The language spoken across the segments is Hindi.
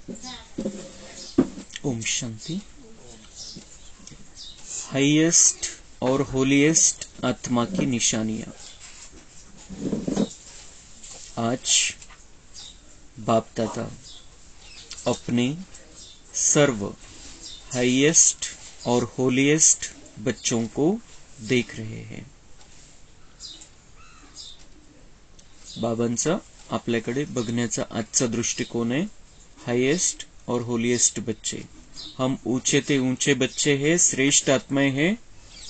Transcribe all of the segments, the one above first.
ओम शांति। हाईएस्ट और होलीएस्ट आत्मा की निशानियां। आज बाप दादा अपने सर्व हाईएस्ट और होलीएस्ट बच्चों को देख रहे हैं। बाबांचा आपल्याकडे बघण्याचा आजचा दृष्टिकोन आहे हाईएस्ट और होलीएस्ट बच्चे। हम ऊंचे ते ऊंचे बच्चे हैं, श्रेष्ठ आत्माएं हैं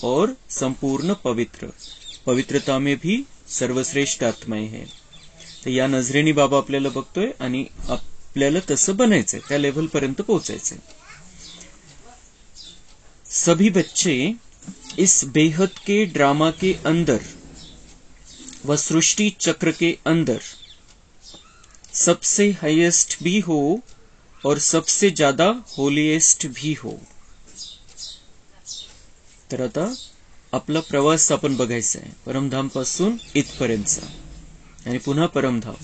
और संपूर्ण पवित्र, पवित्रता में भी सर्वश्रेष्ठ आत्माएं हैं। तर या नजरेने बाबा आपल्याला बघतोय आणि आपल्याला तसं बनायचंय, त्या लेवल पर्यंत पोहोचायचंय। सभी बच्चे इस बेहद के ड्रामा के अंदर व सृष्टि चक्र के अंदर सबसे हाईएस्ट भी हो और सबसे ज्यादा होलीएस्ट भी हो। तर आता आपला प्रवास आपण बघायचा आहे, परमधाम पासून इथपर्यंतचा आणि पुन्हा परमधाम,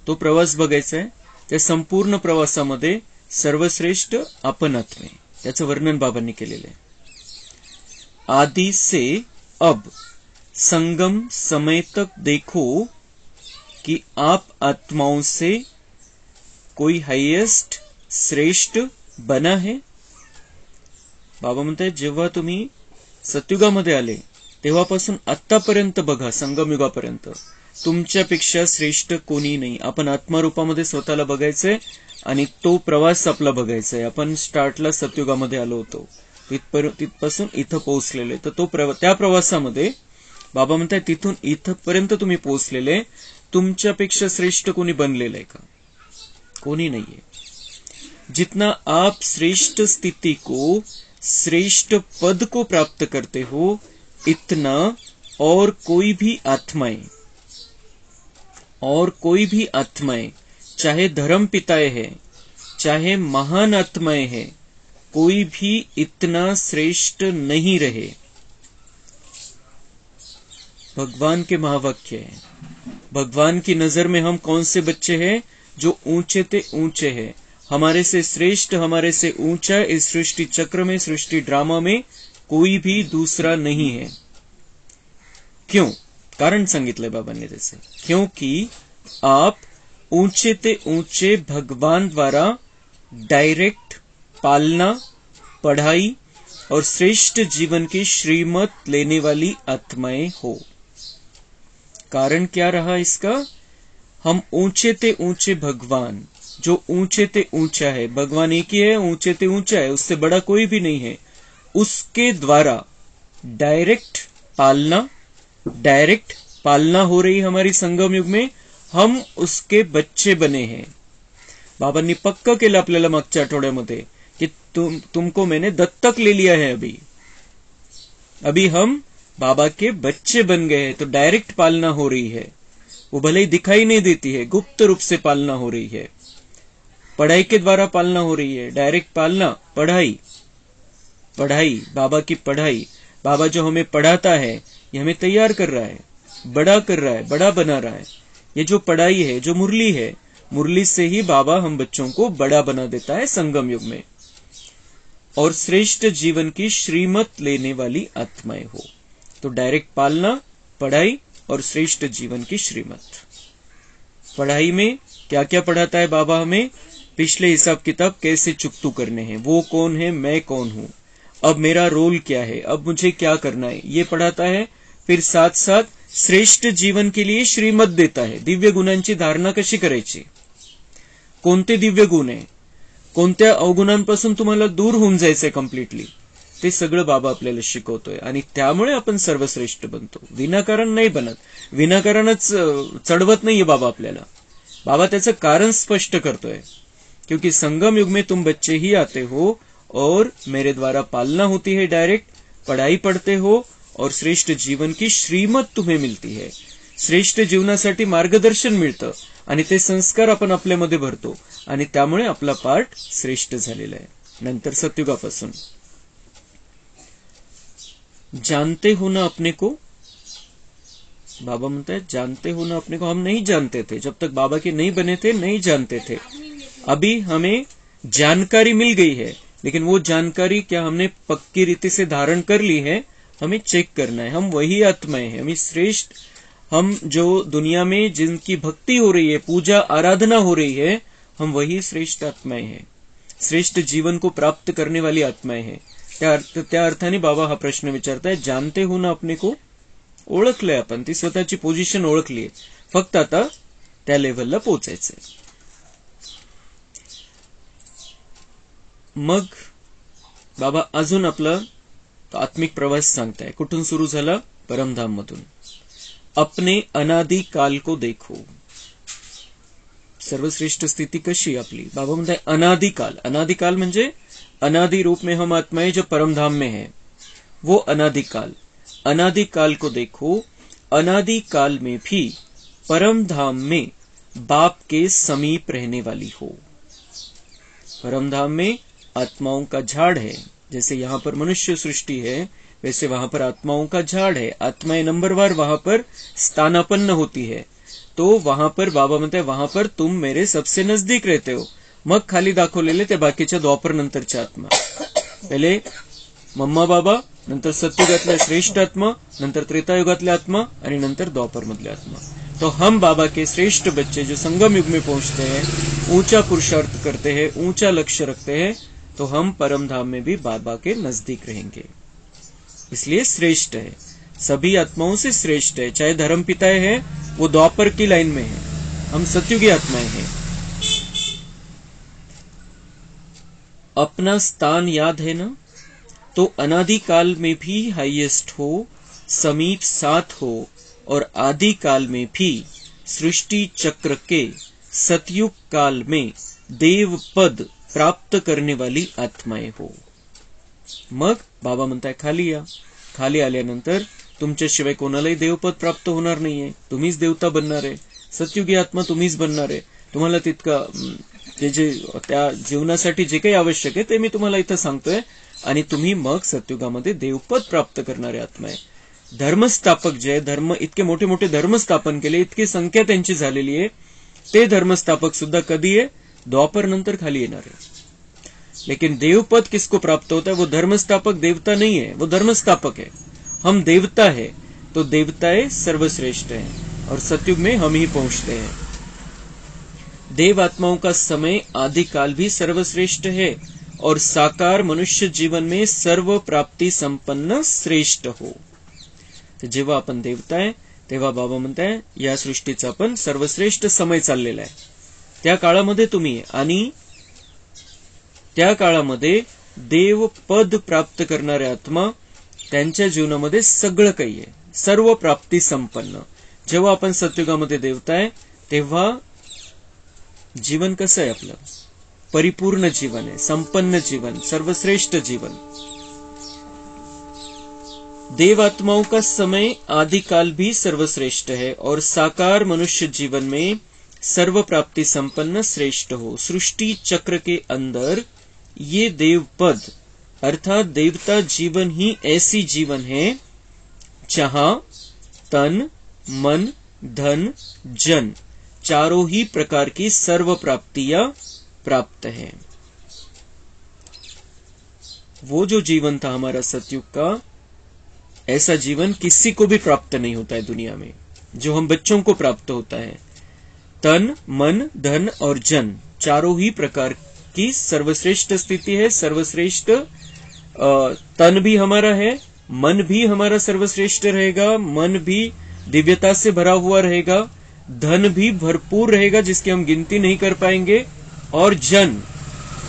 तो प्रवास बघायचा आहे। त्या संपूर्ण प्रवासामध्ये सर्वश्रेष्ठ आपण आत्मे, त्याचं वर्णन बाबांनी केलेलं आहे। आदि से अब संगम समय तक देखो कि आप आत्माओं से कोई हाईएस्ट श्रेष्ठ बना है। बाबा म्हणतात जेव्हा तुम्ही सतयुगामध्ये आले तेव्हापासून आतापर्यंत बघा, संगम युगापर्यंत तुमच्यापेक्षा श्रेष्ठ कोणी नाही। आपण आत्मारूपामध्ये स्वतःला बघायचंय आणि तो प्रवास आपला बघायचा आहे। आपण स्टार्टला सतयुगामध्ये आलो होतो, तिथपासून इथं पोहोचलेले, तर त्या प्रवासामध्ये बाबा म्हणतात तिथून इथपर्यंत तुम्ही पोहोचलेले, तुमच्यापेक्षा श्रेष्ठ कोणी बनलेलं आहे का? कोणी नाहीये। जितना आप श्रेष्ठ स्थिति को, श्रेष्ठ पद को प्राप्त करते हो, इतना और कोई भी आत्माएं चाहे धर्म पिताएं हैं, चाहे महान आत्माएं हैं, कोई भी इतना श्रेष्ठ नहीं रहे। भगवान के महावाक्य है। भगवान की नजर में हम कौन से बच्चे हैं? जो ऊंचे ते ऊंचे हैं। हमारे से श्रेष्ठ, हमारे से ऊंचा इस सृष्टि चक्र में, सृष्टि ड्रामा में कोई भी दूसरा नहीं है। क्यों? कारण सांगितलंय बाबांनी त्याचे। क्योंकि आप ऊंचे ते ऊंचे भगवान द्वारा डायरेक्ट पालना, पढ़ाई और श्रेष्ठ जीवन की श्रीमत लेने वाली आत्माएं हो। कारण क्या रहा इसका? हम ऊंचे ते ऊंचे भगवान, जो ऊंचे ते ऊंचा है, भगवान एक ही है, ऊंचे ते ऊंचा है, उससे बड़ा कोई भी नहीं है, उसके द्वारा डायरेक्ट पालना हो रही हमारी संगम युग में, हम उसके बच्चे बने हैं। बाबांनी पक्का केलं आपल्याला मागच्या आठवड्यामध्ये कि तुमको मैंने दत्तक ले लिया है। अभी हम बाबा के बच्चे बन गए हैं, तो डायरेक्ट पालना हो रही है। वो भले ही दिखाई नहीं देती है, गुप्त रूप से पालना हो रही है। पढ़ाई के द्वारा पालना हो रही है, डायरेक्ट पालना, पढ़ाई, बाबा की पढ़ाई। बाबा जो हमें पढ़ाता है, ये हमें तैयार कर रहा है, बड़ा कर रहा है, बड़ा बना रहा है। ये जो पढ़ाई है, जो मुरली है, मुरली से ही बाबा हम बच्चों को बड़ा बना देता है संगम युग में। और श्रेष्ठ जीवन की श्रीमत लेने वाली आत्माएं हो। तो डायरेक्ट पालना, पढ़ाई और श्रेष्ठ जीवन की श्रीमत। पढ़ाई में क्या क्या पढ़ाता है बाबा हमें? पिछले हिसाब किताब कैसे चुकतू करने हैं, वो कौन है, मैं कौन हूं, अब मेरा रोल क्या है, अब मुझे क्या करना है, ये पढ़ाता है। फिर साथ साथ श्रेष्ठ जीवन के लिए श्रीमत देता है। दिव्य गुणांची धारणा कशी करायची, कोणते दिव्य गुण आहे, कोणत्या अवगुणांपासून तुम्हाला दूर होऊन जायचंय कम्प्लिटली, ते सगळं बाबा आपल्याला शिकवतोय। आणि त्यामुळे आपण सर्वश्रेष्ठ बनतो, विनाकारण नाही बनत, विनाकारणच चढवत नाहीये बाबा आपल्याला। बाबा त्याचं कारण स्पष्ट करतोय, क्योंकि संगम युग में तुम बच्चे ही आते हो और मेरे द्वारा पालना होती है, डायरेक्ट पढ़ाई पढ़ते हो और श्रेष्ठ जीवन की श्रीमत तुम्हें मिलती है। श्रेष्ठ जीवनासाठी मार्गदर्शन मिळतं आणि ते संस्कार आपण आपल्यामध्ये भरतो आणि त्यामुळे आपला पार्ट श्रेष्ठ झालेला आहे। नंतर सतयुगापासून जानते हो ना अपने को, बाबा म्हणते हैं जानते हो ना अपने को। हम नहीं जानते थे, जब तक बाबा के नहीं बने थे नहीं जानते थे। अभी हमें जानकारी मिल गई है, लेकिन वो जानकारी क्या हमने पक्की रीति से धारण कर ली है, हमें चेक करना है। हम वही आत्माएं हैं, हमें श्रेष्ठ, हम जो दुनिया में जिनकी भक्ति हो रही है, पूजा आराधना हो रही है, हम वही श्रेष्ठ आत्माएं हैं, श्रेष्ठ जीवन को प्राप्त करने वाली आत्माएं हैं. त्या अर्थाने बाबा हा प्रश्न विचारताय, जानते हो ना अपने को? ओळखलंय आपण, ती स्वतःची पोझिशन ओळखलीये, फक्त आता त्या लेव्हलला पोहोचायचंय. मग बाबा अजून आपला आत्मिक प्रवास सांगताय. कुठून सुरू झाला? परमधाम मधून. अपने अनादि काल को देखो. सर्वश्रेष्ठ स्थिती कशी आपली? बाबा म्हणताय अनादिकाल. अनादिकाल म्हणजे अनादि रूप में हम आत्माएं जो परमधाम में है, वो अनादिकाल. अनादिकाल को देखो. अनादिकाल में भी परमधाम में बाप के समीप रहने वाली हो. परमधाम में आत्माओं का झाड़ है. जैसे यहाँ पर मनुष्य सृष्टि है, वैसे वहां पर आत्माओं का झाड़ है. आत्माएं नंबरवार वहां पर स्थानापन्न होती है. तो वहां पर बाबा म्हणते वहां पर तुम मेरे सबसे नजदीक रहते हो. मग खाली दाखवलेले ते बाकीच्या द्वापर नंतरच्या आत्मा. पहिले मम्मा बाबा, नंतर सत्ययुगातल्या श्रेष्ठ आत्मा, नंतर त्रेतायुगातल्या आत्मा आणि नंतर द्वापर मधल्या आत्मा. तो हम बाबा के श्रेष्ठ बच्चे जो संगम युग में पहुंचते हैं, ऊंचा पुरुषार्थ करते हैं, ऊंचा लक्ष्य रखते हैं, तो हम परम धाम में भी बाबा के नजदीक रहेंगे. इसलिए श्रेष्ठ है, सभी आत्माओं से श्रेष्ठ है. चाहे धर्मपिताएं हैं, वो द्वापर की लाइन में है, हम सत्युगी आत्माएं हैं. अपना स्थान याद है ना? तो अनादि काल में भी हाईएस्ट हो, समीप साथ हो, और आदि काल में भी सृष्टि चक्र के सतयुग काल में देव पद प्राप्त करने वाली आत्माएं हो. मग बाबा म्हणताय खाली या. खाली आल्यानंतर तुमच्याशिवाय कोणालाही देवपद प्राप्त होणार नाहीये. तुम्हीच देवता बनणार आहे. सतयुगी आत्मा तुम्हीच बनणार आहे. तुम्हाला तितका जे त्या जीवनासाठी जे काही आवश्यक आहे ते मी तुम्हाला इथं सांगतोय. आणि तुम्ही मग सतयुगामध्ये देवपद प्राप्त करणारे आत्मा आहे. धर्मस्थापक जे धर्म, इतके मोठे मोठे धर्म स्थापन केले, इतकी संख्या त्यांची झालेली आहे, ते धर्मस्थापक सुद्धा कधी आहे? द्वापर नंतर खाली येणार आहे. लेकिन देवपद किसको प्राप्त होता है? वो धर्मस्थापक देवता नहीं है, वो धर्मस्थापक है. हम देवता है, तो देवताएं सर्वश्रेष्ठ है, और सतयुग में हम ही पहुंचते हैं. देव आत्माओं का समय आदिकाल भी सर्वश्रेष्ठ है, और साकार मनुष्य जीवन में सर्व प्राप्ति संपन्न श्रेष्ठ हो. जेव्हा आपण देवता आहे, तेव्हा बाबा म्हणताय या सृष्टीचा पण सर्वश्रेष्ठ समय चाललेला आहे. त्या काळामध्ये तुम्ही, आणि त्या काळामध्ये देव पद प्राप्त करणारे आत्मा, त्यांच्या जीवनामध्ये सगळं काही आहे, सर्व प्राप्ती संपन्न. जेव्हा आपण सतयुगामध्ये देवता आहे, तेव्हा जीवन कसं आहे आपलं? परिपूर्ण जीवन है, संपन्न जीवन, सर्वश्रेष्ठ जीवन. देव आत्माओं का समय आदिकाल भी सर्वश्रेष्ठ है, और साकार मनुष्य जीवन में सर्व प्राप्ति संपन्न श्रेष्ठ हो. सृष्टि चक्र के अंदर ये देव पद अर्थात देवता जीवन ही ऐसी जीवन है जहां तन, मन, धन, जन चारों ही प्रकार की सर्व प्राप्तियां प्राप्त है. वो जो जीवन था हमारा सतयुग का, ऐसा जीवन किसी को भी प्राप्त नहीं होता है दुनिया में, जो हम बच्चों को प्राप्त होता है. तन, मन, धन और जन चारों ही प्रकार की सर्वश्रेष्ठ स्थिति है. सर्वश्रेष्ठ तन भी हमारा है, मन भी हमारा सर्वश्रेष्ठ रहेगा, मन भी दिव्यता से भरा हुआ रहेगा, धन भी भरपूर रहेगा जिसकी हम गिनती नहीं कर पाएंगे, और जन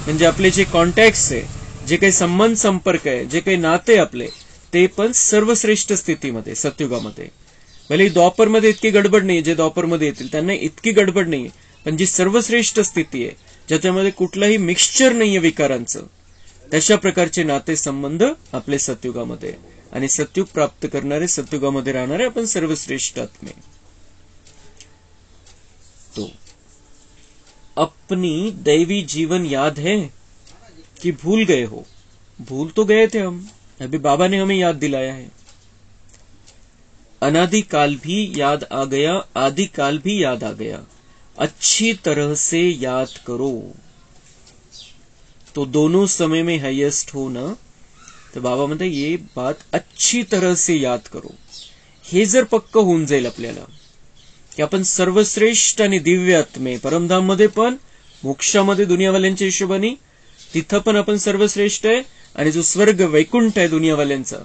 म्हणजे आपले जे कॉन्टॅक्ट्स आहे, जे काही संबंध संपर्क आहे, जे काही नाते आपले, ते पण सर्वश्रेष्ठ स्थितीमध्ये सतयुगामध्ये. भले द्वापरमध्ये इतकी गडबड नाही, जे द्वापरमध्ये येतील त्यांना इतकी गडबड नाहीये, पण जी सर्वश्रेष्ठ स्थिती आहे, ज्याच्यामध्ये कुठलाही मिक्सचर नाहीये विकारांचं, तशा प्रकारचे नाते संबंध आपले सतयुगामध्ये. आणि सतयुग प्राप्त करणारे, सतयुगामध्ये राहणारे आपण सर्वश्रेष्ठ आत्मे. तो अपनी दैवी जीवन याद है कि भूल गए हो? भूल तो गए थे हम, अभी बाबा ने हमें याद दिलाया है. अनादि काल भी याद आ गया, आदि काल भी याद आ गया. अच्छी तरह से याद करो. तो दोनों समय में हाईएस्ट हो ना, तर बाबा म्हणतात ये बात अच्छी तरह से याद करो. हे जर पक्क होऊन जाईल आपल्याला की आपण सर्वश्रेष्ठ आणि दिव्य आत्मे, परमधाम मध्ये पण, मोक्षामध्ये दुनियावाल्यांच्या हिशोबाने तिथं पण आपण सर्वश्रेष्ठ आहे, आणि जो स्वर्ग वैकुंठ आहे दुनियावाल्यांचा,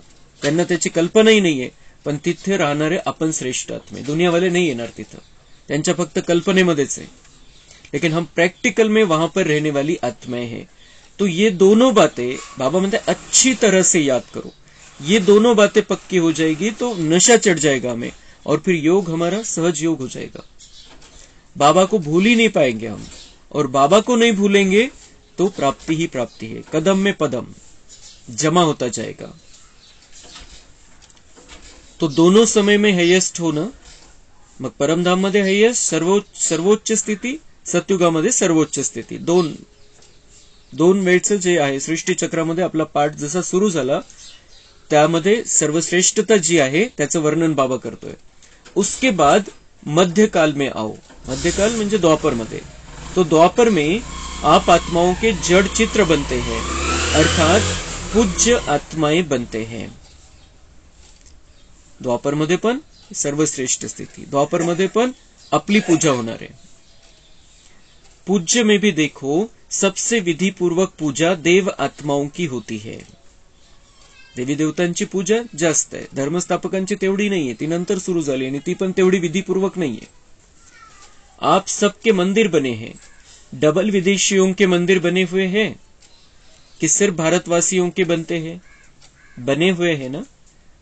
त्यांना त्याची कल्पनाही नाहीये, पण तिथे राहणारे आपण श्रेष्ठ आत्मे, दुनियावाले नहीं येणार तिथं, त्यांच्या फक्त कल्पनेमध्येच आहे. लेकिन हम प्रैक्टिकल में वहां पर रहने वाली आत्माएं हैं. तो ये दोनों बातें बाबा म्हणते अच्छी तरह से याद करो. ये दोनों बातें पक्की हो जाएगी तो नशा चढ़ जाएगा हमें, और फिर योग हमारा सहज योग हो जाएगा. बाबा को भूल ही नहीं पाएंगे हम, और बाबा को नहीं भूलेंगे तो प्राप्ति ही प्राप्ति है. कदम में पदम जमा होता जाएगा. तो दोनों समय में हायेस्ट होणं, मग परमधाम मध्ये हायेस्ट सर्वोच्च स्थिती, सत्युगामध्ये सर्वोच्च स्थिती. दोन वेळचं जे आहे सृष्टी चक्रामध्ये आपला पाठ जसा सुरू झाला त्यामध्ये सर्वश्रेष्ठता जी आहे त्याचं वर्णन बाबा करतोय. उसके बाद मध्यकाल में आओ. मध्यकाल म्हणजे द्वापर मध्ये. तो द्वापर में आप आत्माओं के जड़ चित्र बनते हैं, अर्थात पूज्य आत्माएं बनते हैं. द्वापर मध्ये पण सर्वश्रेष्ठ स्थिती, द्वापर मध्ये पण आपली पूजा होणार आहे. पूज्य में भी देखो सबसे विधि पूर्वक पूजा देव आत्माओं की होती है. देवी देवतांची पूजा जास्त आहे, धर्मस्थापकांची तेवढी नाहीये, ती नंतर सुरू झाली आणि ती पण तेवढी विधिपूर्वक नाहीये. आप सबके मंदिर बने हैं. डबल विदेशियों के मंदिर बने हुए हैं कि सिर्फ भारतवासियों के बनते हैं? बने हुए हैं ना.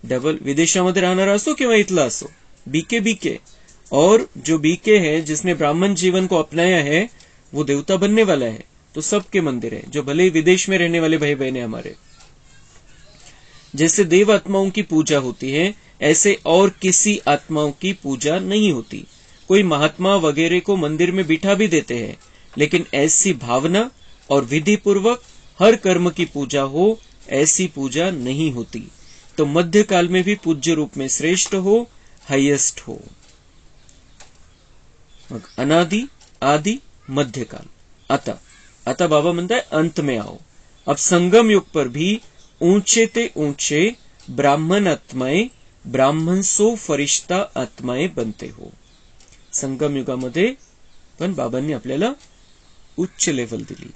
डबल विदेशामध्ये राहणारा असो किंवा इथला असो, बीके. और जो बीके है जिसने ब्राह्मण जीवन को अपनाया है वो देवता बनने वाला है. तो सबके मंदिर है, जो भले ही विदेश में रहने वाले भाई बहन हमारे. जैसे देव आत्माओं की पूजा होती है ऐसे और किसी आत्माओं की पूजा नहीं होती. कोई महात्मा वगैरह को मंदिर में बिठा भी देते हैं, लेकिन ऐसी भावना और विधि पूर्वक हर कर्म की पूजा हो ऐसी पूजा नहीं होती. तो मध्यकाल में भी पूज्य रूप में श्रेष्ठ हो, हाईएस्ट हो. अनादि, आदि, मध्यकाल. आता बाबा म्हणताय अंत में आओ. अब संगम युग पर भी ऊंचे ते ऊंचे ब्राह्मण आत्माएं, ब्राह्मण सो फरिश्ता आत्माएं बनते हो. संगम युगामध्ये पण बाबांनी आपल्याला उच्च लेवल दिली,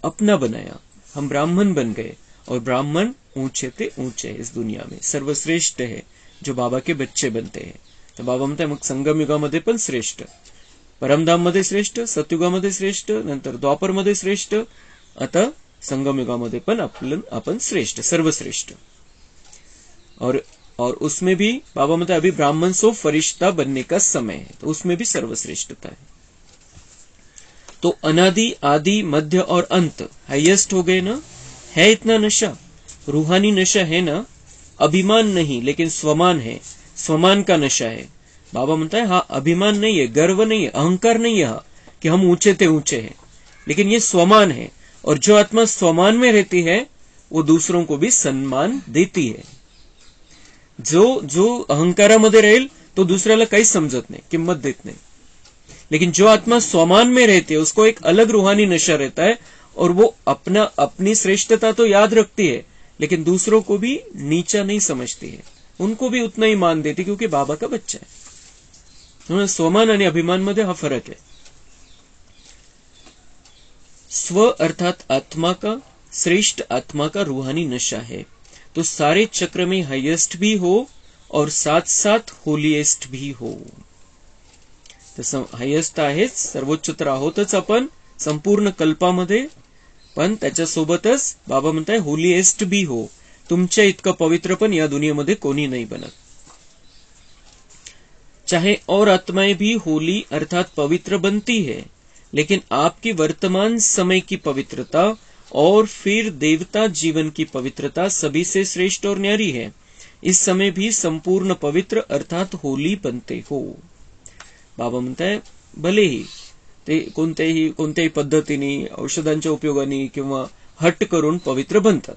अपना बनाया. हम ब्राह्मण बन गए, और ब्राह्मण ऊंचे ते ऊंचे है इस दुनिया में, सर्वश्रेष्ठ है जो बाबा के बच्चे बनते हैं. तर बाबा म्हणताय मग संगम युगामध्ये पण श्रेष्ठ, परमधाम मध्ये श्रेष्ठ, सतयुगामध्ये श्रेष्ठ, नंतर द्वापर मध्ये श्रेष्ठ, आता संगम युगामध्ये पण अपन श्रेष्ठ, सर्वश्रेष्ठ. और उसमें भी बाबा मतलब अभी ब्राह्मण सो फरिश्ता बनने का समय है, तो उसमें भी सर्वश्रेष्ठता है. तो अनादि, आदि, मध्य और अंत हाईएस्ट हो गए ना. है इतना नशा, रूहानी नशा है ना. अभिमान नहीं लेकिन स्वमान है, स्वमान का नशा है. बाबा म्हणता है हाँ अभिमान नहीं है, गर्व नहीं है, अहंकार नहीं है हाँ कि हम ऊंचे थे ऊंचे हैं, लेकिन ये स्वमान है. और जो आत्मा स्वमान में रहती है वो दूसरों को भी सम्मान देती है. जो अहंकारामध्ये राहील तो दूसऱ्याला काहीच समजत नाही, किंमत देत नाही. लेकिन जो आत्मा स्वमान में रहती है उसको एक अलग रूहानी नशा रहता है, और वो अपनी श्रेष्ठता तो याद रखती है लेकिन दूसरों को भी नीचा नहीं समझती है, उनको भी उतना ही मान देती, क्योंकि बाबा का बच्चा है. स्वमान आणि अभिमान मध्ये हा फरक है. स्व अर्थात आत्मा का, श्रेष्ठ आत्मा का रूहानी नशा है. तो सारे चक्र में हाईएस्ट भी हो और साथ साथ होलीएस्ट भी हो. तसं हायेस्ट आहेच, सर्वोच्च तर आहोतच आपण संपूर्ण कल्पामध्ये, पण त्याच्यासोबतच बाबा म्हणताय होलीएस्ट भी हो. तुमच्या इतकं पवित्र पण या दुनियेमध्ये कोणी नाही बनत. चाहे और आत्माएं भी होली अर्थात पवित्र बनती है, लेकिन आपकी वर्तमान समय की पवित्रता और फिर देवता जीवन की पवित्रता सभी से श्रेष्ठ और न्यारी है. इस समय भी संपूर्ण पवित्र अर्थात होली बनते हो. बाबा म्हणताय भलेही ते कोणत्याही पद्धतीने, औषधांच्या उपयोगाने किंवा हट करून पवित्र बनतात,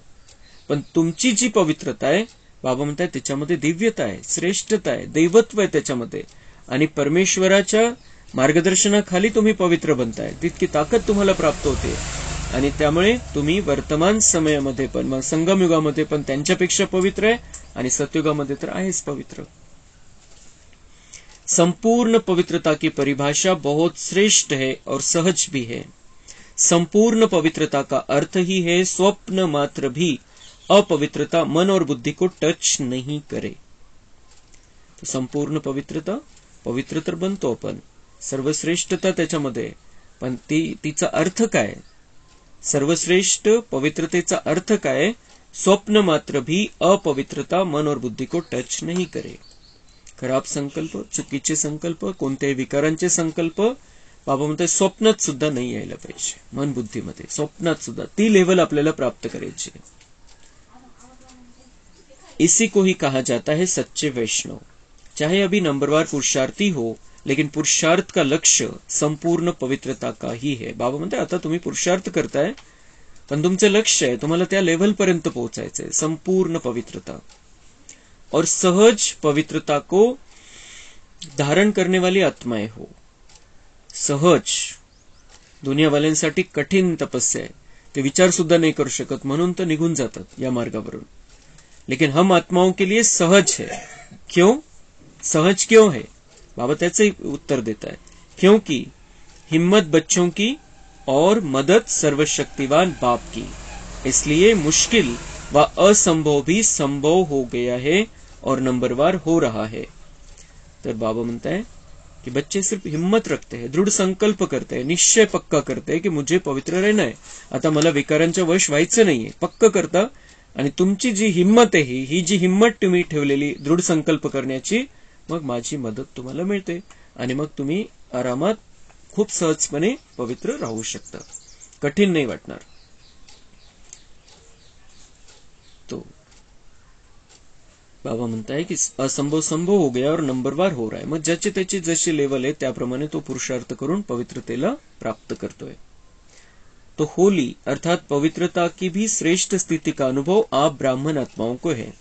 पण तुमची जी पवित्रता आहे बाबा म्हणताय त्याच्यामध्ये दिव्यता आहे, श्रेष्ठता आहे, दैवत्व आहे त्याच्यामध्ये, आणि परमेश्वराच्या मार्गदर्शनाखाली तुम्ही पवित्र बनताय, तितकी ताकद तुम्हाला प्राप्त होते. आणि त्यामुळे तुम्ही वर्तमान समयामध्ये पण, मग संगमयुगामध्ये पण त्यांच्यापेक्षा पवित्र आहे, आणि सतयुगामध्ये तर आहेच पवित्र. संपूर्ण पवित्रता की परिभाषा बहुत श्रेष्ठ है और सहज भी है. संपूर्ण पवित्रता का अर्थ ही है स्वप्न मात्र भी अपवित्रता मन और बुद्धि को टच नहीं करे. तो संपूर्ण पवित्रता, पवित्र तर बनतो आपण, सर्वश्रेष्ठता त्याच्यामध्ये, पण तिचा अर्थ काय? सर्वश्रेष्ठ पवित्रतेचा अर्थ काय? स्वप्न मात्र भी अपवित्रता मन और बुद्धि को टच नहीं करे. खराब संकल्प, चुकीचे संकल्प, कोणत्याही विकारांचे संकल्प बाबा म्हणते स्वप्नात सुद्धा नाही यायला पाहिजे. मन बुद्धीमध्ये स्वप्नात सुद्धा ती लेवल आपल्याला प्राप्त करायची. इसी को ही कहा जाता है सच्चे वैष्णव. चाहे अभी नंबरवार पुरुषार्थी हो, लेकिन पुरुषार्थ का लक्ष्य संपूर्ण पवित्रता का ही है. बाबा म्हणते आता तुम्ही पुरुषार्थ करताय, पण तुमचं लक्ष्य आहे तुम्हाला त्या लेवल पर्यंत पोहोचायचंय, संपूर्ण पवित्रता. और सहज पवित्रता को धारण करने वाली आत्माएं हो. सहज दुनिया वाल्यांसाठी कठीण तपस्या आहे, ते विचार सुद्धा नाही करू शकत, म्हणून तर निघून जातात या मार्गावरून. लेकिन हम आत्माओं के लिए सहज है. क्यों सहज क्यों है? बाबा त्याचे उत्तर देता है, क्योंकि हिम्मत बच्चों की और मदद सर्वशक्तिवान बाप की, इसलिए मुश्किल व असंभव भी संभव हो गया है और नंबरवार हो रहा है. तर बाबा म्हणता है कि बच्चे सिर्फ हिम्मत रखते हैं, दृढ़ संकल्प करते हैं, निश्चय पक्का करते हैं की मुझे पवित्र रहना है, आता मला विकारांच्या वश व्हायचं नाहीये, पक्क करता. आणि तुमची जी हिम्मत आहे, ही जी हिम्मत तुम्ही ठेवलेली दृढ संकल्प करण्याची, मग माझी मदत तुम्हाला मिळते आणि मग तुम्ही आरामात खूप सहजपणे पवित्र राहू शकता, कठीण नाही वाटणार. तो बाबा म्हणताय की असंभव संभव हो गया और नंबरवार हो रहा है. मग ज्याची त्याची जशी लेवल आहे त्याप्रमाणे तो पुरुषार्थ करून पवित्रतेला प्राप्त करतोय. तो होली अर्थात पवित्रता की भी श्रेष्ठ स्थिति का अनुभव आप ब्राह्मण आत्माओं को है.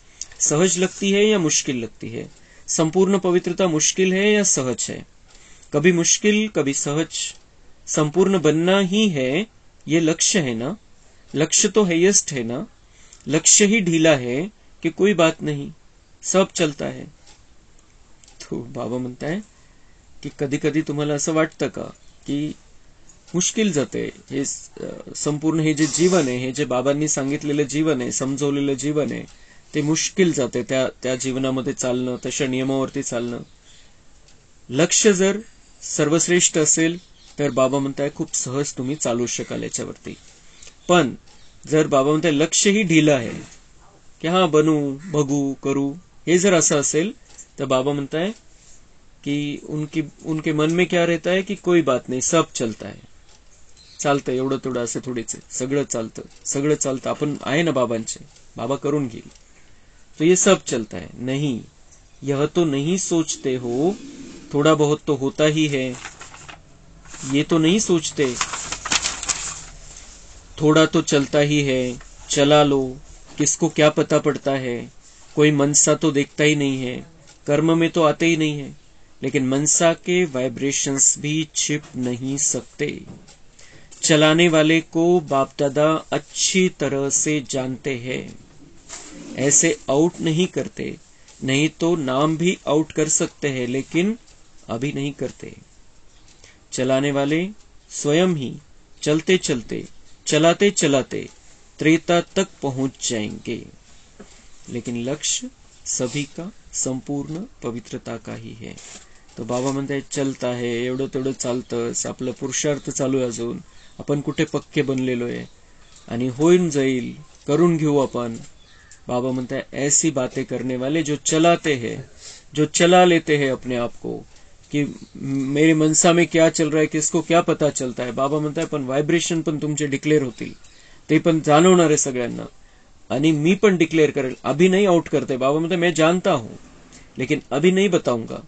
सहज लगती है या मुश्किल लगती है? संपूर्ण पवित्रता मुश्किल है या सहज है? कभी मुश्किल कभी सहज. संपूर्ण बनना ही है, ये लक्ष्य है ना. लक्ष्य तो हाईएस्ट है ना. लक्ष्य ही ढीला है कि कोई बात नहीं, सब चलता है. तो बाबा म्हणताय की कधी कधी तुम्हाला असं वाटतं का की मुश्किल जाते हे संपूर्ण हे जे जीवन आहे, हे जे बाबांनी सांगितलेलं जीवन आहे, समजवलेलं जीवन आहे, ते मुश्किल जाते त्या जीवनामध्ये चालणं, तशा नियमावरती चालणं. लक्ष्य जर सर्वश्रेष्ठ असेल तर बाबा म्हणताय खूप सहज तुम्ही चालू शकाल याच्यावरती. पण जर बाबा म्हणताय लक्ष्य ही ढिलं आहे की हा बनू बघू करू, हे जर असं असेल तर बाबा म्हणताय कि उनके मन में क्या रहता है कि कोई बात नहीं, सब चलता है. चालतं एवढं तेवढं असं थोडीच, सगळं चालतं, आपण आहे ना बाबांचे, बाबा करून घेईल. तो ये सब चलता है. नहीं, यह तो नहीं सोचते हो, थोड़ा बहुत तो होता ही है. ये तो नहीं सोचते, थोड़ा तो चलता ही है, चला लो, किसको क्या पता पड़ता है. कोई मनसा तो देखता ही नहीं है, कर्म में तो आते ही नहीं है, लेकिन मनसा के वाइब्रेशंस भी छिप नहीं सकते. चलाने वाले को बाप दादा अच्छी तरह से जानते हैं, ऐसे आउट नहीं करते, नहीं तो नाम भी आउट कर सकते हैं, लेकिन अभी नहीं करते. चलाने वाले स्वयं ही चलते चलते चलाते चलाते त्रेता तक पहुंच जाएंगे, लेकिन लक्ष्य सभी का संपूर्ण पवित्रता का ही है. तो बाबा म्हणताय चलता है, एवढं तेवढं चालतं, आपलं पुरुषार्थ चालू आहे, अजून आपण कुठे पक्के बनलेलो आहे आणि होऊन जाईल, करून घेऊ आपण. बाबा म्हणताय ऐसी बातें करने वाले जो चलाते हैं, जो चला लेते हैं अपने आप को कि मेरे मनसा में क्या चल रहा है, किसको क्या पता चलता है. बाबा म्हणताय पण व्हायब्रेशन पण तुमचे डिक्लेअर होतील, ते पण जाणवणार आहे सगळ्यांना, आणि मी पण डिक्लेअर करेल. अभी नहीं आउट करते, बाबा म्हणताय मैं जानता हूं लेकिन अभी नहीं बताऊंगा,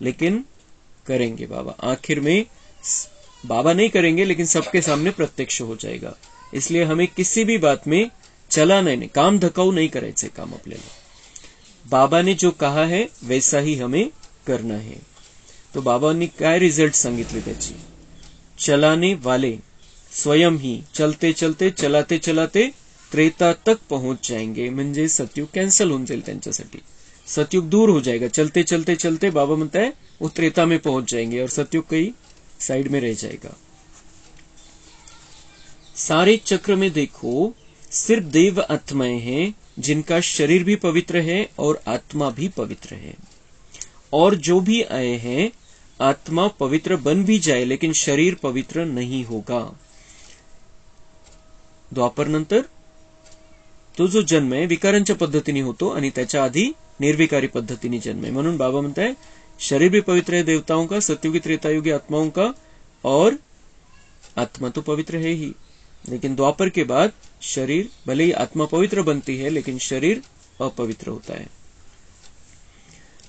लेकिन करेंगे बाबा. आखिर में बाबा नहीं करेंगे लेकिन सबके सामने प्रत्यक्ष हो जाएगा. इसलिए हमें किसी भी बात में चला नहीं, काम धकाऊ नहीं करायचे. काम आपल्याला बाबा ने जो कहा है वैसा ही हमें करना है. तो बाबांनी काय रिझल्ट सांगितले त्याची. चलाने वाले स्वयं ही चलते चलते चलाते चलाते त्रेता तक पहुंच जाएंगे. म्हणजे सतयुग कॅन्सल होऊन जाईल त्यांच्यासाठी. सतयुग दूर हो जाएगा. चलते चलते चलते बाबा म्हणता है वो त्रेता में पहुंच जाएंगे और सतयुग कहीं साइड में रह जाएगा. सारे चक्र में देखो सिर्फ देव आत्माएं हैं जिनका शरीर भी पवित्र है और आत्मा भी पवित्र है. और जो भी आए हैं आत्मा पवित्र बन भी जाए लेकिन शरीर पवित्र नहीं होगा. द्वापर नंतर तो जो जन्म आहे विकारांच्या पद्धतीने होतो आणि त्याच्या आधी निर्विकारी पद्धतीने जन्म है. म्हणून बाबा म्हणता है शरीर भी पवित्र है देवताओं का, सतयुगी त्रेतायुगी आत्माओं का, और आत्मा तो पवित्र है ही, लेकिन द्वापर के बाद शरीर भले ही आत्मा पवित्र बनती है लेकिन शरीर अपवित्र होता है.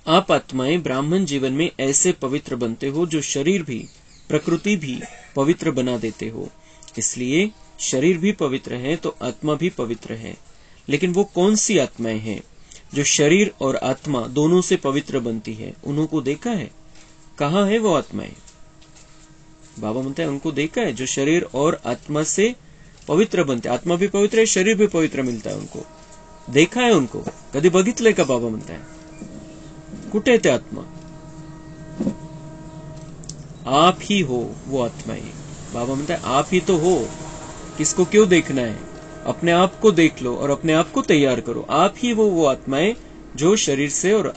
आप आत्माएं ब्राह्मण जीवन में ऐसे पवित्र बनते हो जो शरीर भी प्रकृति भी पवित्र बना देते हो. इसलिए शरीर भी पवित्र है तो आत्मा भी पवित्र है. लेकिन वो कौन सी आत्माएं हैं जो शरीर और आत्मा दोनों से पवित्र बनती है? उनको देखा है? कहाँ है वो आत्माएं? बाबा म्हणते हैं उनको देखा है जो शरीर और आत्मा से पवित्र बनते. आत्मा भी पवित्र है, शरीर भी पवित्र मिलता है उनको. देखा है उनको? कधी बघितलंय का? बाबा म्हणताय कुठे ते आत्मा? आप ही हो वो आत्माएं. बाबा म्हणताय आप ही तो हो. किसको क्यों देखना है? अपने आप को देख लो और अपने आप को तैयार करो. आप ही वो आत्माएं जो शरीर से और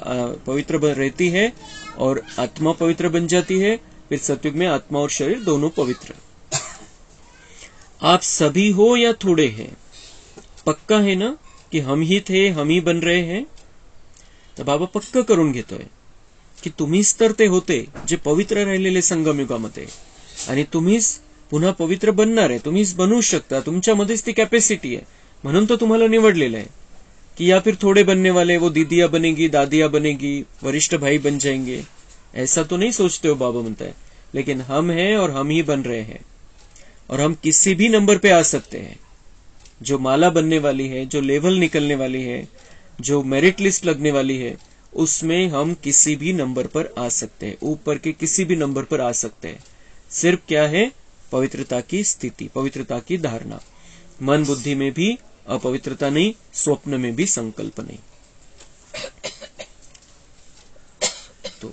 पवित्र रहती है और आत्मा पवित्र बन जाती है. फिर सतयुग में आत्मा और शरीर दोनों पवित्र. आप सभी हो या थोड़े हैं? पक्का है ना की हम ही थे, हम ही बन रहे हैं? तर बाबा पक्क करून घेतोय की तुम्हीच तर ते होते जे पवित्र राहिलेले संगमयुगामध्ये आणि तुम्हीच पुन्हा पवित्र बनणार आहे. तुम्हीच बनवू शकता. तुमच्यामध्येच ती कॅपॅसिटी आहे. म्हणून तो तुम्हाला निवडलेला आहे कि या फिर थोड़े बनने वाले वो दीदिया बनेगी, दादिया बनेगी, वरिष्ठ भाई बन जाएंगे. ऐसा तो नहीं सोचते हो बाबा म्हणता है. लेकिन हम हैं और हम ही बन रहे हैं और हम किसी भी नंबर पे आ सकते हैं. जो माला बनने वाली है, जो लेवल निकलने वाली है, जो मेरिट लिस्ट लगने वाली है, उसमें हम किसी भी नंबर पर आ सकते हैं. ऊपर के किसी भी नंबर पर आ सकते हैं. सिर्फ क्या है? पवित्रता की स्थिति, पवित्रता की धारणा. मन बुद्धि में भी अपवित्रता नहीं, स्वप्न में भी संकल्प नहीं. तो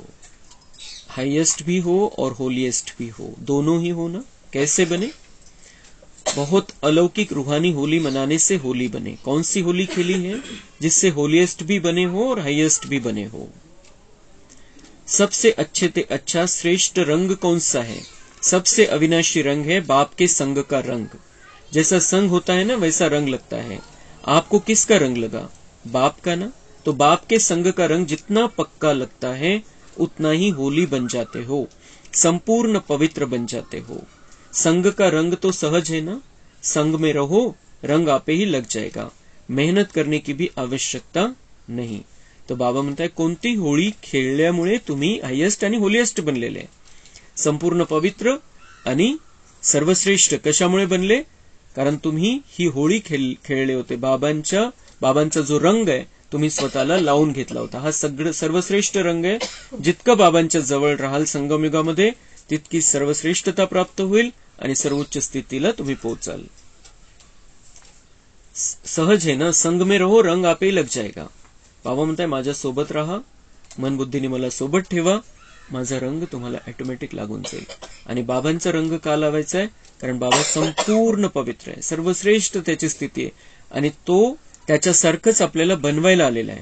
हाईएस्ट भी हो और होलीएस्ट भी हो, दोनों ही हो ना. कैसे बने? बहुत अलौकिक रूहानी होली मनाने से होली बने. कौन सी होली खेली है? जिससे होलीएस्ट भी बने हो और हाईएस्ट भी बने हो. सबसे अच्छे से अच्छा श्रेष्ठ रंग कौन सा है? सबसे अविनाशी रंग है बाप के संग का रंग. जैसा संग होता है ना वैसा रंग लगता है. आपको किसका रंग लगा? बाप का ना. तो बाप के संग का रंग जितना पक्का लगता है उतना ही होली बन जाते हो, संपूर्ण पवित्र बन जाते हो. संग का रंग तो सहज है ना. संग में रहो, रंग आपे ही लग जाएगा. मेहनत करने की भी आवश्यकता नहीं. तो बाबा म्हणताय कोणती होळी खेळल्यामुळे तुम्ही हायेस्ट आणि होलिएस्ट बनलेले, संपूर्ण पवित्र आणि सर्वश्रेष्ठ कशामुळे बनले? कारण तुम्ही ही होळी खेळले होते. बाबांचा जो रंग आहे तुम्ही स्वतःला लावून घेतला होता. हा सर्वश्रेष्ठ रंग आहे. जितकं बाबांच्या जवळ राहाल संगमयुगामध्ये तितकी सर्वश्रेष्ठता प्राप्त होईल आणि सर्वोच्च स्थितीला तुम्ही पोहोचाल. सहज है ना. संग में रहो, रंग आपे ही लग जाएगा. बाबा म्हणताय माझ्या सोबत राहा, मन बुद्धीने मला सोबत ठेवा, माझा रंग तुम्हाला ऑटोमॅटिक लागून जाईल. आणि बाबांचा रंग का लावायचा आहे? कारण बाबा संपूर्ण पवित्र आहे, सर्वश्रेष्ठ त्याची स्थिती आहे आणि तो त्याच्यासारखंच आपल्याला बनवायला आलेला आहे,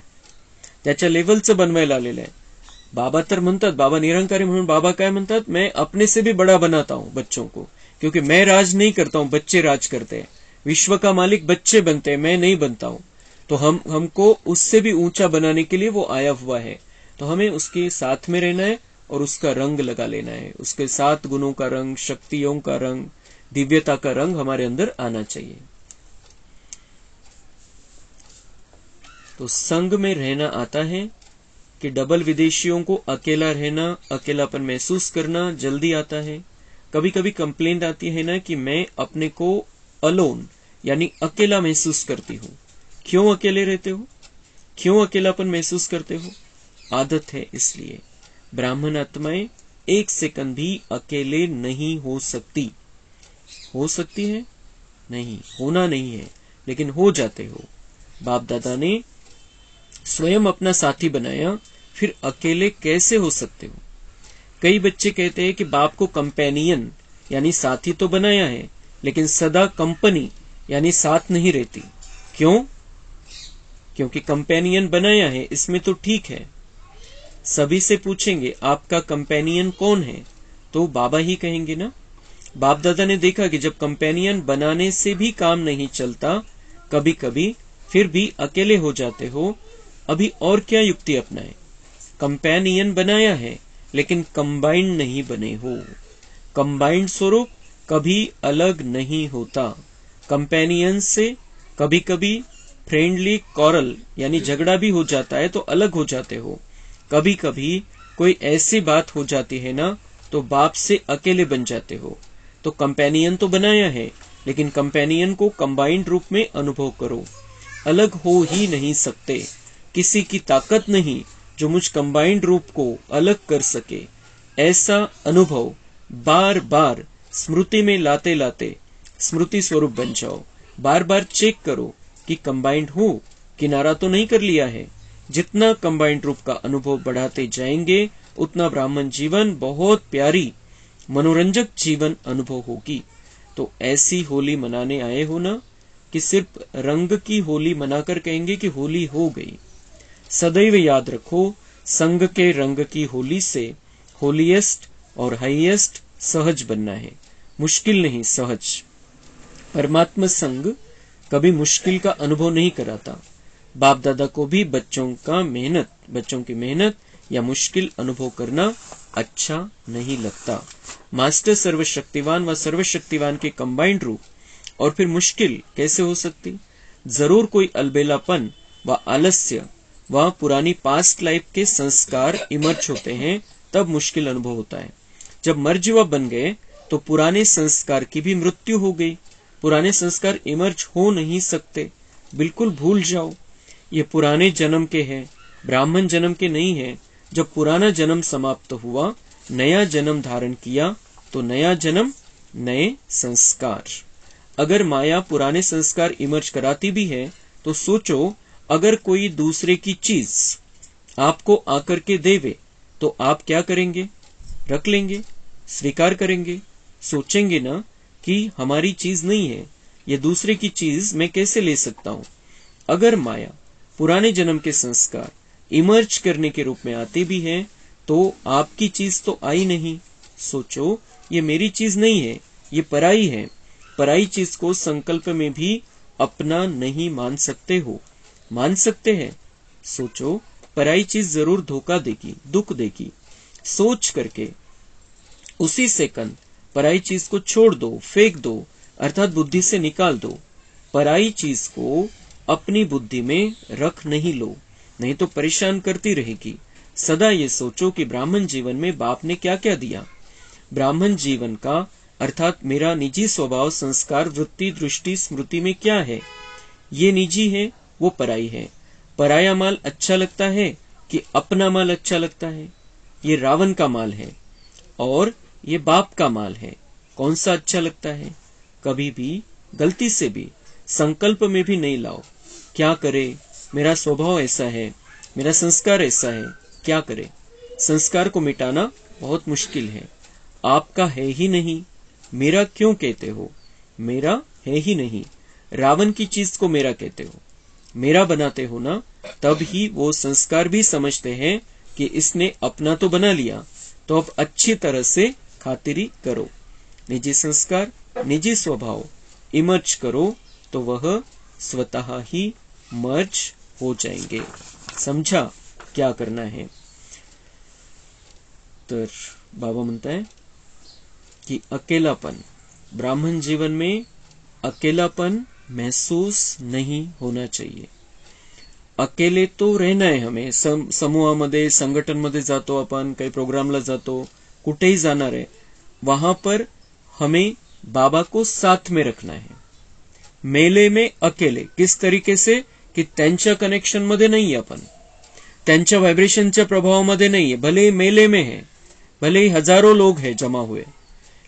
त्याच्या लेवलचं बनवायला आलेलं आहे. बाबा तर म्हणतात, बाबा निरंकारी म्हणून बाबा काय म्हणतात? मैं अपने से भी बड़ा बनाता हूं बच्चों को, क्योंकि मैं राज नहीं करता हूं, बच्चे राज करते हैं. विश्व का मालिक बच्चे बनते हैं, मैं नहीं बनता हूं. तो हमको उससे भी ऊंचा बनाने के लिए वो आया हुआ है. तो हमें उसके साथ में रहना है और उसका रंग लगा लेना है. उसके 7 गुणों का रंग, शक्तियों का रंग, दिव्यता का रंग हमारे अंदर आना चाहिए. तो संग में रहना आता है कि डबल विदेशियों को अकेला रहना, अकेलापन महसूस करना जल्दी आता है. कभी कभी कंप्लेंट आती है ना कि मैं अपने को अलोन यानी अकेला महसूस करती हूं. क्यों अकेले रहते हो? क्यों अकेलापन महसूस करते हो? आदत है. इसलिए ब्राह्मण आत्माएं 1 सेकंड भी अकेले नहीं हो सकती. हो सकती है? नहीं, होना नहीं है, लेकिन हो जाते हो। बाप दादा ने स्वयं अपना साथी बनाया, फिर अकेले कैसे हो सकते हो? कई बच्चे कहते हैं कि बाप को कंपेनियन यानी साथी तो बनाया है, लेकिन सदा कंपनी यानी साथ नहीं रहती। क्यों? क्योंकि कंपेनियन बनाया है, इसमें तो ठीक है। सभी से पूछेंगे आपका कंपेनियन कौन है, तो बाबा ही कहेंगे ना। बाप दादा ने देखा कि जब कंपेनियन बनाने से भी काम नहीं चलता, कभी कभी फिर भी अकेले हो जाते हो, अभी और क्या युक्ति अपनाए? कंपेनियन बनाया है, लेकिन कंबाइंड नहीं बने हो। कंबाइंड स्वरूप कभी अलग नहीं होता। कंपेनियन से कभी कभी फ्रेंडली कॉरल यानी झगड़ा भी हो जाता है, तो अलग हो जाते हो। कभी कभी कोई ऐसी बात हो जाती है ना, तो बाप से अकेले बन जाते हो। तो कंपेनियन तो बनाया है, लेकिन कंपेनियन को कंबाइंड रूप में अनुभव करो। अलग हो ही नहीं सकते। किसी की ताकत नहीं जो मुझ कंबाइंड रूप को अलग कर सके। ऐसा अनुभव बार बार स्मृति में लाते लाते स्मृति स्वरूप बन जाओ। बार बार चेक करो कि कंबाइंड हो, किनारा तो नहीं कर लिया है। जितना कंबाइंड रूप का अनुभव बढ़ाते जाएंगे, उतना ब्राह्मण जीवन बहुत प्यारी मनोरंजक जीवन अनुभव होगी। तो ऐसी होली मनाने आए हो ना, कि सिर्फ रंग की होली मनाकर कहेंगे कि होली हो गई। सदैव याद रखो, संग के रंग की होली से होलीएस्ट और हाईएस्ट सहज बनना है। मुश्किल नहीं, सहज। परमात्मा संग कभी मुश्किल का अनुभव नहीं कराता। बाप दादा को भी बच्चों की मेहनत या मुश्किल अनुभव करना अच्छा नहीं लगता। मास्टर सर्वशक्तिवान व सर्वशक्तिवान के कंबाइंड रूप, और फिर मुश्किल कैसे हो सकती? जरूर कोई अलबेलापन व आलस्य व पुरानी पास्ट लाइफ के संस्कार इमर्ज होते हैं, तब मुश्किल अनुभव होता है। जब मर्ज व बन गए तो पुराने संस्कार की भी मृत्यु हो गई। पुराने संस्कार इमर्ज हो नहीं सकते, बिल्कुल भूल जाओ। ये पुराने जन्म के हैं, ब्राह्मण जन्म के नहीं है। जब पुराना जन्म समाप्त हुआ, नया जन्म धारण किया, तो नया जन्म नए संस्कार। अगर माया पुराने संस्कार इमर्ज कराती भी है, तो सोचो अगर कोई दूसरे की चीज आपको आकर के देवे, तो आप क्या करेंगे? रख लेंगे, स्वीकार करेंगे, सोचेंगे ना कि हमारी चीज नहीं है, ये दूसरे की चीज मैं कैसे ले सकता हूं। अगर माया पुराने जन्म के संस्कार इमर्ज करने के रूप में आती भी है, तो आपकी चीज तो आई नहीं। सोचो ये मेरी चीज नहीं है, ये पराई है। पराई चीज को संकल्प में भी अपना नहीं मान सकते हो। मान सकते हैं? सोचो, पराई चीज जरूर धोखा देगी, दुख देगी। सोच करके उसी सेकंड पराई चीज को छोड़ दो, फेंक दो, अर्थात बुद्धि से निकाल दो। पराई चीज को अपनी बुद्धि में रख नहीं लो, नहीं तो परेशान करती रहेगी। सदा ये सोचो कि ब्राह्मण जीवन में बाप ने क्या क्या दिया। ब्राह्मण जीवन का अर्थात मेरा निजी स्वभाव, संस्कार, वृत्ति, दृष्टि, स्मृति में क्या है? ये निजी है, वो पराई है। पराया माल अच्छा लगता है कि अपना माल अच्छा लगता है? ये रावण का माल है और ये बाप का माल है। कौन सा अच्छा लगता है? कभी भी गलती से भी संकल्प में भी नहीं लाओ। क्या करे? मेरा स्वभाव ऐसा है, मेरा संस्कार ऐसा है, क्या करे? संस्कार को मिटाना बहुत मुश्किल है। आपका है ही नहीं, मेरा क्यों कहते हो? मेरा है ही नहीं। रावण की चीज को मेरा कहते हो, मेरा बनाते हो ना, तब ही वो संस्कार भी समझते हैं कि इसने अपना तो बना लिया, तो अब अच्छी तरह से खातिरी करो। निजी संस्कार, निजी स्वभाव इमर्ज करो, तो वह स्वतः ही मर्ज हो जाएंगे। समझा क्या करना है? तर बाबा म्हणता है कि अकेलापन, ब्राह्मण जीवन में अकेलापन महसूस नहीं होना चाहिए। अकेले तो रहना है हमें। समूहामध्ये, संघटनमध्ये जातो आपण, काही प्रोग्रामला जातो, कुठेही जाणार है, वहां पर हमें बाबा को साथ में रखना है। मेले में अकेले किस तरीके से कि त्यांच्या कनेक्शन मध्ये नहीं अपन, त्यांच्या वाइब्रेशनच्या प्रभावामध्ये नहीं है। भले मेले में है, भले ही हजारों लोग हैं जमा हुए,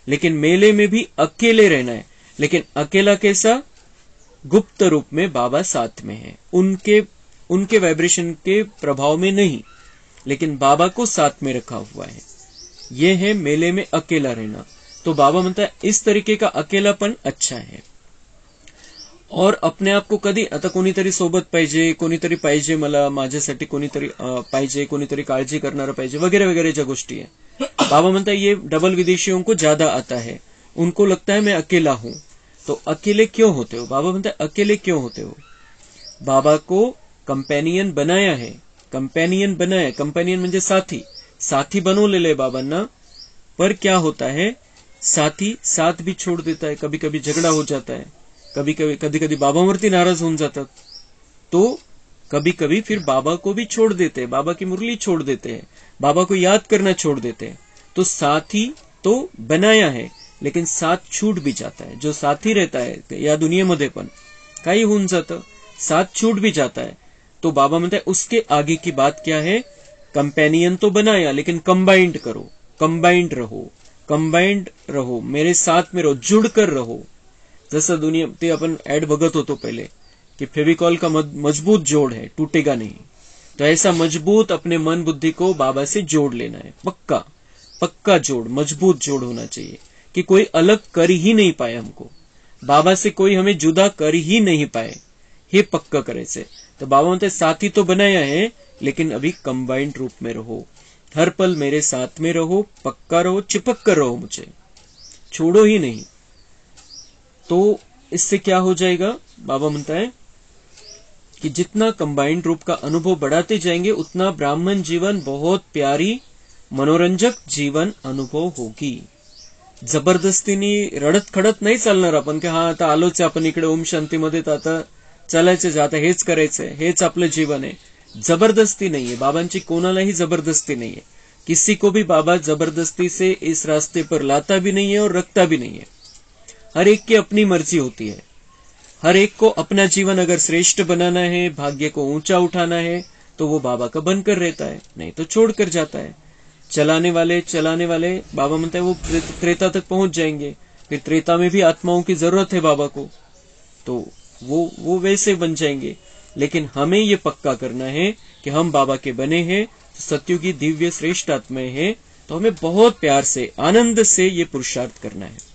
लेकिन मेले में भी अकेले रहना है। लेकिन अकेला कैसा? गुप्त रूप में बाबा साथ में है, उनके वाइब्रेशन के प्रभाव में नहीं, लेकिन बाबा को साथ में रखा हुआ है। यह है मेले में अकेला रहना। तो बाबा म्हणता है इस तरीके का अकेलापन अच्छा है। और अपने आप को कधी आता कोणीतरी सोबत पाहिजे, कोणीतरी पाहिजे, मला माझ्यासाठी कोणीतरी पाहिजे, कोणीतरी काळजी करणारा पाहिजे, वगैरह वगैरह जो गोष्टी है। बाबा म्हणता है ये डबल विदेशियों को ज्यादा आता है, उनको लगता है मैं अकेला हूं। तो अकेले क्यों होते हो? बाबा म्हणता है अकेले क्यों होते हो? बाबा को कंपॅनियन बनाया है, कंपॅनियन बनाया, कंपॅनियन म्हणजे साथी, साथी बनवलेले बाबांना। पर क्या होता है, साथी साथ भी छोड़ देता है, कभी कभी झगड़ा हो जाता है, कभी कभी बाबावरती नाराज होऊन जातात, तो कभी कभी फिर बाबा को भी छोड़ देते हैं, बाबा की मुरली छोड़ देते हैं, बाबा को याद करना छोड़ देते हैं। तो साथी तो बनाया है, लेकिन साथ छूट भी जाता है। जो साथी रहता है या दुनियेमध्ये पण काही होऊन जातं, साथ छूट भी जाता है। तो बाबा म्हणते हैं उसके आगे की बात क्या है? कंपेनियन तो बनाया, लेकिन कंबाइंड करो, कंबाइंड रहो, कंबाइंड रहो, मेरे साथ में रहो, जुड़कर रहो। जसं दुनिया ते आपण ऍड बघत होतो पहले कि फेविकॉल का मजबूत जोड़ है, टूटेगा नहीं। तो ऐसा मजबूत अपने मन बुद्धि को बाबा से जोड़ लेना है, पक्का पक्का जोड़, मजबूत जोड़ होना चाहिए कि कोई अलग कर ही नहीं पाए हमको, बाबा से कोई हमें जुदा कर ही नहीं पाए, हे पक्का करायचंय। तो बाबा म्हणते साथी तो बनाया है, लेकिन अभी कंबाइंड रूप में रहो, हर पल मेरे साथ में रहो, पक्का रहो, चिपक कर रहो, मुझे छोड़ो ही नहीं। तो इससे क्या हो जाएगा? बाबा म्हणता है कि जितना कंबाइंड रूप का अनुभव बढ़ाते जाएंगे, उतना ब्राह्मण जीवन बहुत प्यारी मनोरंजक जीवन अनुभव होगी। जबरदस्तीने रडत खडत नाही चालणार आपण की हा आता आलोच आपण इकडे ओम शांतीमध्ये, तर आता चालायचं, आता हेच करायचंय, हेच आपलं जीवन आहे। जबरदस्ती नहीं है, बाबांची कोणालाही जबरदस्ती नहीं है, किसी को भी बाबा जबरदस्ती से इस रास्ते पर लाता भी नहीं है और रखता भी नहीं है। हर एक की अपनी मर्जी होती है, हर एक को अपना जीवन अगर श्रेष्ठ बनाना है, भाग्य को ऊंचा उठाना है, तो वो बाबा का बनकर रहता है, नहीं तो छोड़कर जाता है। चलाने वाले बाबा म्हणते हैं वो त्रेता तक पहुंच जाएंगे, फिर त्रेता में भी आत्माओं की जरूरत है बाबा को, तो वो वैसे बन जाएंगे। लेकिन हमें ये पक्का करना है कि हम बाबा के बने हैं, तो सत्युगी दिव्य श्रेष्ठ आत्माएं हैं, तो हमें बहुत प्यार से आनंद से ये पुरुषार्थ करना है।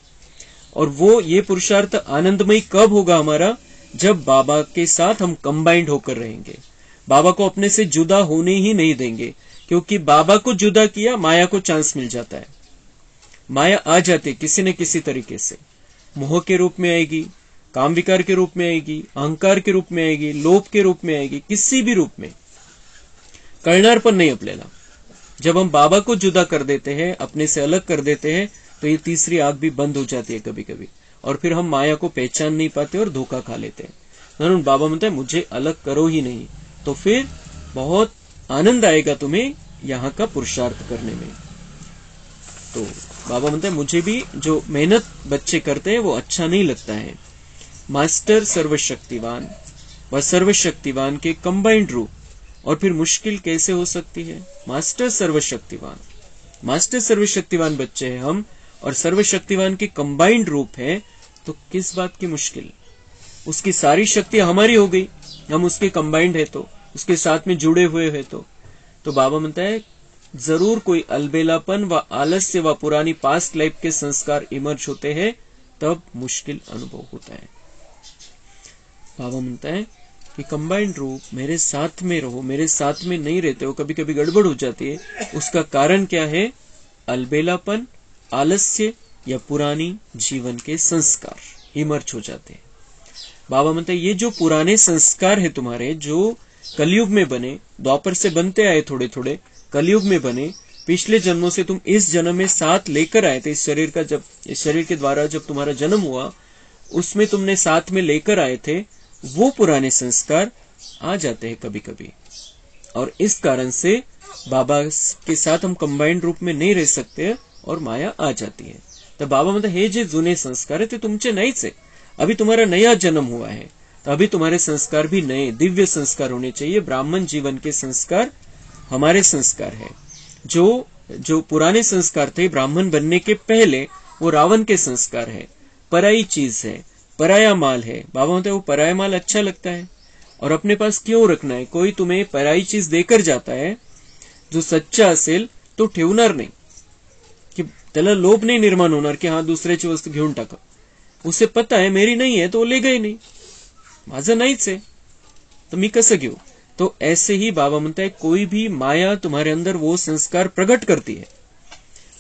और वो ये पुरुषार्थ आनंदमय कब होगा हमारा? जब बाबा के साथ हम कंबाइंड होकर रहेंगे, बाबा को अपने से जुदा होने ही नहीं देंगे, क्योंकि बाबा को जुदा किया माया को चांस मिल जाता है, माया आ जाती किसी न किसी तरीके से, मोह के रूप में आएगी, काम विकार के रूप में आएगी, अहंकार के रूप में आएगी, लोभ के रूप में आएगी, किसी भी रूप में कळणार पण नहीं आपल्याला। जब हम बाबा को जुदा कर देते हैं, अपने से अलग कर देते हैं, तो ये तीसरी आंख भी बंद हो जाती है कभी कभी, और फिर हम माया को पहचान नहीं पाते और धोखा खा लेते हैं। म्हणून बाबा म्हणते हैं मुझे अलग करो ही नहीं, तो फिर बहुत आनंद आएगा तुम्हें यहाँ का पुरुषार्थ करने में। तो बाबा म्हणते हैं मुझे भी जो मेहनत बच्चे करते हैं वो अच्छा नहीं लगता है। मास्टर सर्वशक्तिवान व सर्वशक्तिवान के कंबाइंड रूप, और फिर मुश्किल कैसे हो सकती है? मास्टर सर्वशक्तिवान, मास्टर सर्वशक्तिवान बच्चे हैं हम, और सर्वशक्तिवान के कंबाइंड रूप है, तो किस बात की मुश्किल? उसकी सारी शक्ति हमारी हो गई, हम उसके कंबाइंड है, तो उसके साथ में जुड़े हुए हैं। तो बाबा म्हणता है जरूर कोई अलबेलापन व आलस्य व पुरानी पास्ट लाइफ के संस्कार इमर्ज होते हैं, तब मुश्किल अनुभव होता है। बाबा म्हणता है कि कंबाइंड रूप, मेरे साथ में रहो, मेरे साथ में नहीं रहते हो, कभी कभी गड़बड़ हो जाती है। उसका कारण क्या है? अलबेलापन, आलस्य या पुरानी जीवन के संस्कार इमर्ज हो जाते हैं। बाबा म्हणते हैं ये जो पुराने संस्कार है तुम्हारे, जो कलयुग में बने, द्वापर से बनते आए थोड़े थोड़े, कलयुग में बने, पिछले जन्मों से तुम इस जन्म में साथ लेकर आए थे। इस शरीर का जब, इस शरीर के द्वारा जब तुम्हारा जन्म हुआ, उसमें तुमने साथ में लेकर आए थे, वो पुराने संस्कार आ जाते हैं कभी कभी, और इस कारण से बाबा के साथ हम कंबाइंड रूप में नहीं रह सकते और माया आ जाती है। तो बाबा मतलब हे जे जुने संस्कार है ते तुमचे नाहीच है, अभी तुम्हारा नया जन्म हुआ है, तो अभी तुम्हारे संस्कार भी नए दिव्य संस्कार होने चाहिए। ब्राह्मण जीवन के संस्कार हमारे संस्कार है। जो पुराने संस्कार थे ब्राह्मण बनने के पहले, वो रावण के संस्कार है। पराई चीज है, पराया माल है। बाबा बोलते वो पराया माल अच्छा लगता है और अपने पास क्यों रखना है? कोई तुम्हें पराई चीज देकर जाता है जो सच्चा असेल तो ठेवणार नाही, की त्याला लोभ नाही निर्माण होणार की हा दुसऱ्याची वस्तू घेऊन टाका. उसे पता है मेरी नहीं है तो ले गई नहीं, माझं नाहीच आहे तो मी कसं घेऊ? तो ऐसे ही बाबा म्हणता है कोई भी माया तुम्हारे अंदर वो संस्कार प्रकट करती है,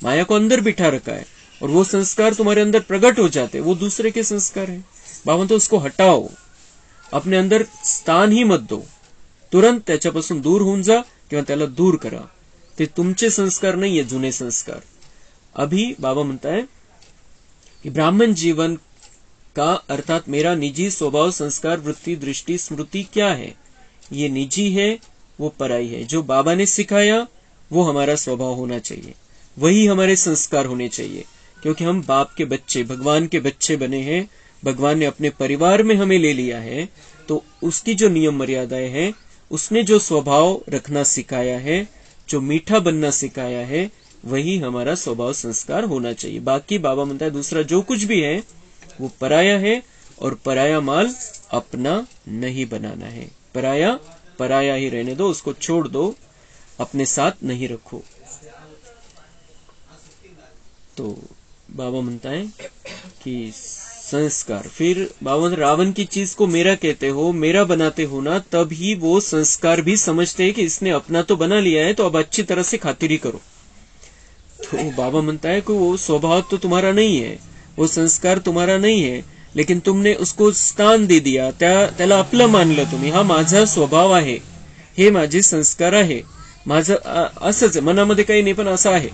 माया को अंदर बिठा रखा है और वो संस्कार तुम्हारे अंदर प्रकट हो जाते हैं, वो दूसरे के संस्कार है. बाबा म्हणतो उसको हटाओ, अपने अंदर स्थान ही मत दो, तुरंत त्याच्यापासून दूर होऊन जा किंवा त्याला दूर करा. ते तुमचे संस्कार नाहीये, जुने संस्कार. अभी बाबा म्हणता है कि ब्राह्मण जीवन का अर्थात मेरा निजी स्वभाव, संस्कार, वृत्ति, दृष्टि, स्मृति क्या है? ये निजी है, वो पराई है. जो बाबा ने सिखाया वो हमारा स्वभाव होना चाहिए, वही हमारे संस्कार होने चाहिए, क्योंकि हम बाप के बच्चे, भगवान के बच्चे बने हैं. भगवान ने अपने परिवार में हमें ले लिया है, तो उसकी जो नियम मर्यादाएं हैं, उसने जो स्वभाव रखना सिखाया है, जो मीठा बनना सिखाया है, वही हमारा स्वभाव संस्कार होना चाहिए. बाकी बाबा म्हणता है दूसरा जो कुछ भी है वो पराया है और पराया माल अपना नहीं बनाना है. पराया पराया ही रहने दो, उसको छोड़ दो, अपने साथ नहीं रखो. तो बाबा म्हणता है कि संस्कार, फिर बाबा रावण की चीज को मेरा कहते हो, मेरा बनाते हो ना, तब ही वो संस्कार भी समझते हैं कि इसने अपना तो बना लिया है, तो अब अच्छी तरह से खातिरी करो. तो बाबा म्हणता है कि वो स्वभाव तो तुम्हारा नहीं है, वो संस्कार तुम्हारा नहीं है, लेकिन तुमने उसको स्थान दे दिया, त्याला आपलं मानलं तुम्ही. हा माझा स्वभाव आहे, हे माझे संस्कार आहे, माझं असंच आहे, मनामध्ये काही नहीं पण असं आहे,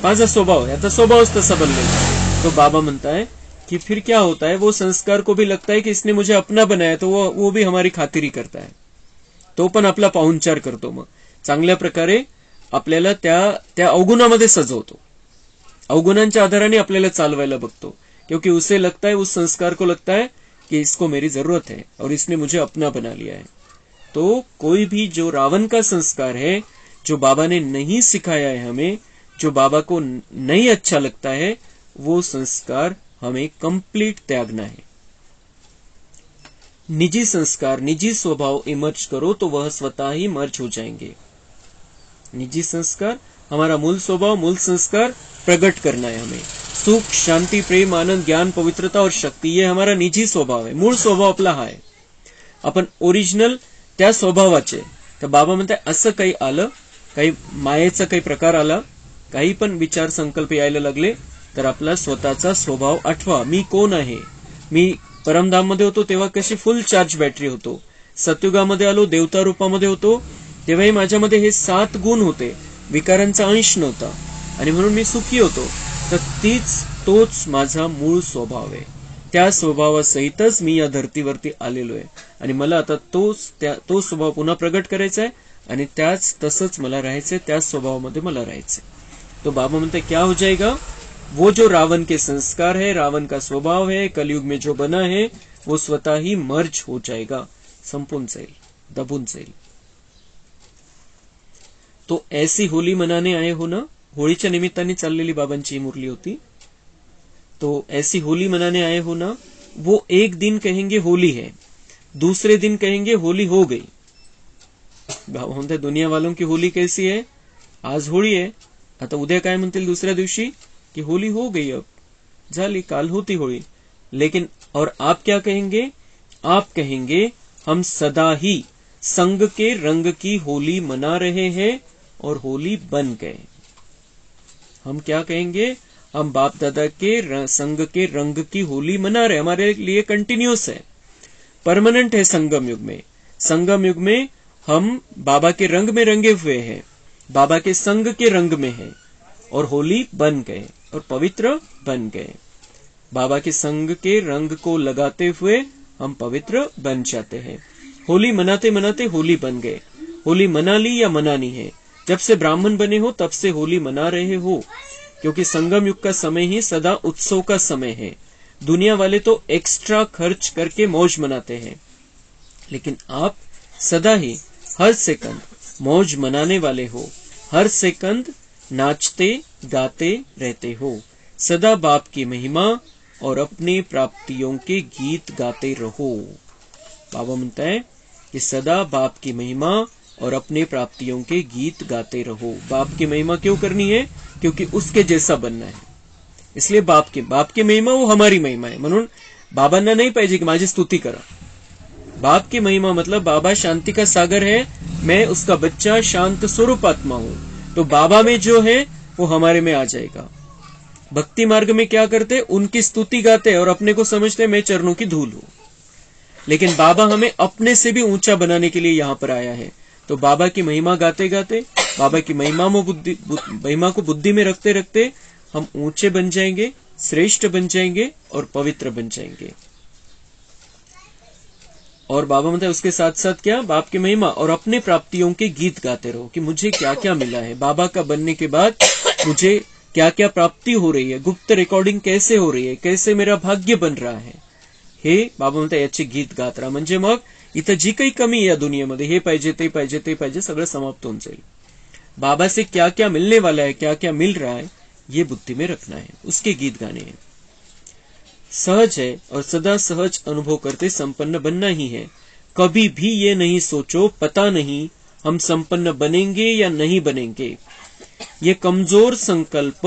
माझा स्वभाव है, आता स्वभावच तसा बनलेला. तो बाबा म्हणता है कि फिर क्या होता है, वो संस्कार को भी लगता है कि इसने मुझे अपना बनाया, तो वो भी हमारी खातिरी करता है, तो पण आपला पाहुणचार करतो. मग चांगल्या प्रकारे आपल्याला त्या अवगुणामध्ये सजवतो, अवगुणांच्या आधाराने आपल्याला चालवायला बघतो, क्योंकि उसे लगता है, उस संस्कार को लगता है कि इसको मेरी जरूरत है और इसने मुझे अपना बना लिया है. तो कोई भी जो रावण का संस्कार है, जो बाबा ने नहीं सिखाया है हमें, जो बाबा को नहीं अच्छा लगता है, वो संस्कार हमें कंप्लीट त्यागना है. निजी संस्कार, निजी स्वभाव इमर्ज करो तो वह स्वतः ही मर्ज हो जाएंगे. निजी संस्कार, हमारा मूल स्वभाव, मूल संस्कार प्रकट करना है हमें. सुख, शांति, प्रेम, आनंद, ज्ञान, पवित्रता और शक्ति, ये हमारा निजी स्वभाव है. मूळ स्वभाव आपला हा आहे, आपण ओरिजिनल त्या स्वभावाचे. तर बाबा म्हणतात असं काही आलं, काही मायेचा काही प्रकार आला, काही पण विचार संकल्प यायला लागले, तर आपला स्वतःचा स्वभाव आठवा. मी कोण आहे? मी परमधाम मध्ये होतो तेव्हा कशी फुल चार्ज बॅटरी होतो, सतयुगामध्ये आलो, देवता रूपामध्ये होतो तेव्हाही माझ्यामध्ये हे 7 गुण होते, विकारांचा अंश नव्हता आणि म्हणून मी सुखी होतो. तर तोच माझा मूळ स्वभाव आहे. त्या स्वभावासहितच मी या धर्तीवरती आलेलो आहे आणि मला आता तो स्वभाव पुन्हा प्रगट करायचा आहे आणि तसंच मला राहायचंय, त्याच स्वभावामध्ये मला राहायचंय. तो बाबा म्हणते क्या हो जाएगा, वो जो रावण के संस्कार है, रावण का स्वभाव है, कलयुग में जो बना है, वो स्वतः ही मर्ज हो जाएगा, संपून जाईल, दबून जाईल. तो ऐसी होली मनाने आए हो ना, होळीच्या निमित्ताने चाललेली बाबांची मुरली होती. तो ऐसी होली मनाने आए हो ना, वो एक दिन कहेंगे होली है, दूसरे दिन कहेंगे होली हो गई. बाबा म्हणते दुनिया वालों की होली कैसी है, आज होळी है, आता उद्या काय म्हणतील दुसऱ्या दिवशी कि होली हो गई, अब झाली, काल होती होळी. लेकिन और आप क्या कहेंगे, आप कहेंगे हम सदा ही संग के रंग की होली मना रहे हैं और होली बन गए. हम क्या कहेंगे, हम बाप दादा के संग के रंग की होली मना रहे, हमारे लिए कंटिन्यूस है, परमानेंट है. संगम युग में, संगम युग में हम बाबा के रंग में रंगे हुए हैं, बाबा के संग के रंग में है और होली बन गए और पवित्र बन गए. बाबा के संग के रंग को लगाते हुए हम पवित्र बन जाते हैं. होली मनाते मनाते होली बन गए. होली मना ली या मनानी है, जब से ब्राह्मण बने हो तब से होली मना रहे हो, क्योंकि संगम युग का समय ही सदा उत्सव का समय है. दुनिया वाले तो एक्स्ट्रा खर्च करके मौज मनाते हैं, लेकिन आप सदा ही हर सेकंड मौज मनाने वाले हो, हर सेकंड नाचते गाते रहते हो, सदा बाप की महिमा और अपने प्राप्तियों के गीत गाते रहो। बाबा म्हणता है कि सदा बाप की महिमा और अपने प्राप्तियों के गीत गाते रहो। बाप की महिमा क्यों करनी है? क्योंकि उसके जैसा बनना है, इसलिए बाप की महिमा वो हमारी महिमा आहे, म्हणून बाबांना नाही पाहिजे की माझी स्तुती करा। बाप की महिमा मतलब बाबा शांति का सागर है, मैं उसका बच्चा शांत स्वरूप आत्मा हूं, तो बाबा में जो है वो हमारे में आ जाएगा। भक्ति मार्ग में क्या करते? उनकी स्तुति गाते और अपने को समझते मैं चरणों की धूल हूं। लेकिन बाबा हमें अपने से भी ऊंचा बनाने के लिए यहाँ पर आया है, तो बाबा की महिमा गाते गाते, बाबा की महिमा को बुद्धि में रखते रखते हम ऊंचे बन जाएंगे, श्रेष्ठ बन जाएंगे और पवित्र बन जाएंगे। और बाबा मतलब उसके साथ साथ क्या? बाप की महिमा और अपने प्राप्तियों के गीत गाते रहो कि मुझे क्या क्या मिला है, बाबा का बनने के बाद मुझे क्या क्या प्राप्ति हो रही है, गुप्त रिकॉर्डिंग कैसे हो रही है, कैसे मेरा भाग्य बन रहा है, हे बाबा म्हणतात याचे गीत गात राहा, म्हणजे मग इथं जी काही कमी आहे या दुनियेमध्ये, हे पाहिजे ते पाहिजे ते पाहिजे, सगळं समाप्त होऊन जाईल। बाबा से क्या क्या मिलने वाला है, क्या क्या मिल रहा है, ये बुद्धि में रखना है, उसके गीत गाने हैं। सहज है और सदा सहज अनुभव करते संपन्न बनना ही है। कभी भी ये नहीं सोचो पता नहीं हम संपन्न बनेंगे या नहीं बनेंगे, ये कमजोर संकल्प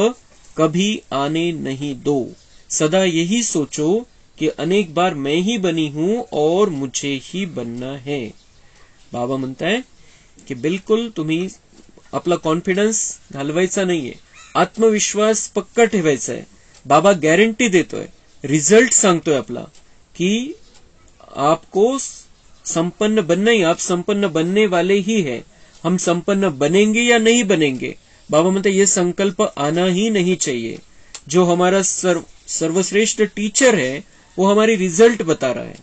कभी आने नहीं दो। सदा यही सोचो कि अनेक बार मैं ही बनी हूं और मुझे ही बनना है। बाबा म्हणता है कि बिल्कुल तुम्ही आपला कॉन्फिडन्स घालवायचा नाहीये, आत्मविश्वास पक्का ठेवायचा है। बाबा गॅरंटी देतोय, रिजल्ट सांगतोय आपला कि आपको संपन्न बनना ही, आप संपन्न बनने वाले ही है। हम संपन्न बनेंगे या नहीं बनेंगे, बाबा म्हणते ये संकल्प आना ही नहीं चाहिए। जो हमारा सर्वश्रेष्ठ टीचर है वो हमारी रिझल्ट बता रहा है,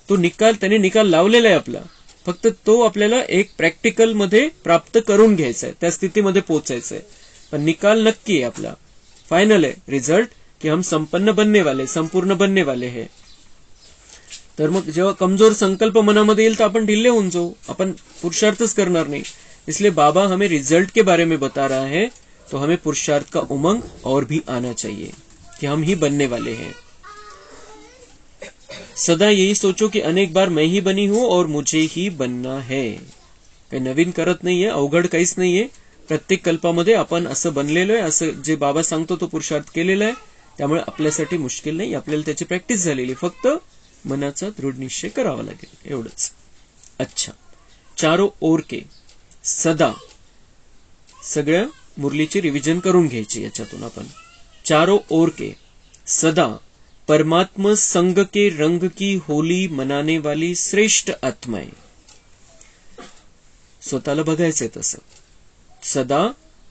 तो त्याने निकाल लावलेला आहे आपला, फक्त तो आपल्याला एक प्रॅक्टिकल मध्ये प्राप्त करून घ्यायचा आहे, त्या स्थितीमध्ये पोहोचायचं आहे। पण निकाल नक्की आहे आपला, फायनल आहे रिझल्ट कि हम संपन्न बनने वाले, संपूर्ण बनने वाले हैं। तर मग जेव्हा कमजोर संकल्प मनामध्ये येईल तर आपण ढिल्ले होऊन जाऊ, आपण पुरुषार्थच करणार नाही। इसलिए बाबा हमें रिजल्ट के बारे में बता रहा है, तो हमें पुरुषार्थ का उमंग और भी आना चाहिए कि हम ही बनने वाले हैं। सदा यही सोचो कि अनेक बार मैं ही बनी हूं और मुझे ही बनना है। काही नवीन करत नाहीये, अवघड काहीच नाहीये, प्रत्येक कल्पामध्ये आपण असं बनलेलो आहे, असं जे बाबा सांगतो तो पुरुषार्थ केलेला आहे, त्यामुळे आपल्यासाठी मुश्किल नाही, आपल्याला त्याची प्रॅक्टिस झालेली, फक्त मनाचा दृढ निश्चय करावा लागेल, एवढंच। अच्छा, चारों ओर के सदा, सगळ्या मुरलीची रिव्हिजन करून घ्यायची याच्यातून आपण। चारों ओर के सदा परमात्मा संग के रंग की होली मनाने वाली श्रेष्ठ आत्माएं, स्वतःला बघायचंय तसं। सदा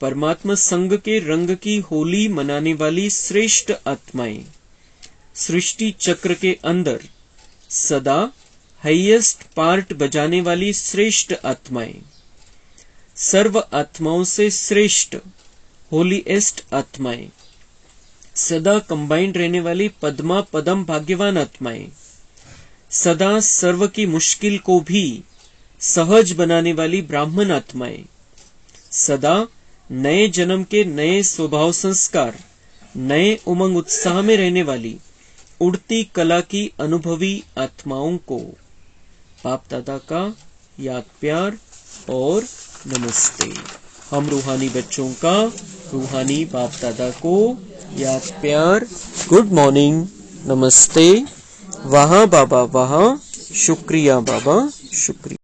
परमात्मा संग के रंग की होली मनाने वाली श्रेष्ठ आत्माएं, सृष्टि चक्र के अंदर सदा हाईएस्ट पार्ट बजाने वाली श्रेष्ठ आत्माएं, सर्व आत्माओं से श्रेष्ठ होलीएस्ट आत्माएं, सदा कंबाइंड रहने वाली पद्मा पदम भाग्यवान आत्माएं, सदा सर्व की मुश्किल को भी सहज बनाने वाली ब्राह्मण आत्माएं, सदा नए जन्म के नए स्वभाव संस्कार, नए उमंग उत्साह में रहने वाली उड़ती कला की अनुभवी आत्माओं को बाप दादा का याद प्यार और नमस्ते। हम रूहानी बच्चों का रूहानी बाप दादा को याद प्यार, गुड मॉर्निंग, नमस्ते, वहां बाबा वहां, शुक्रिया बाबा, शुक्रिया।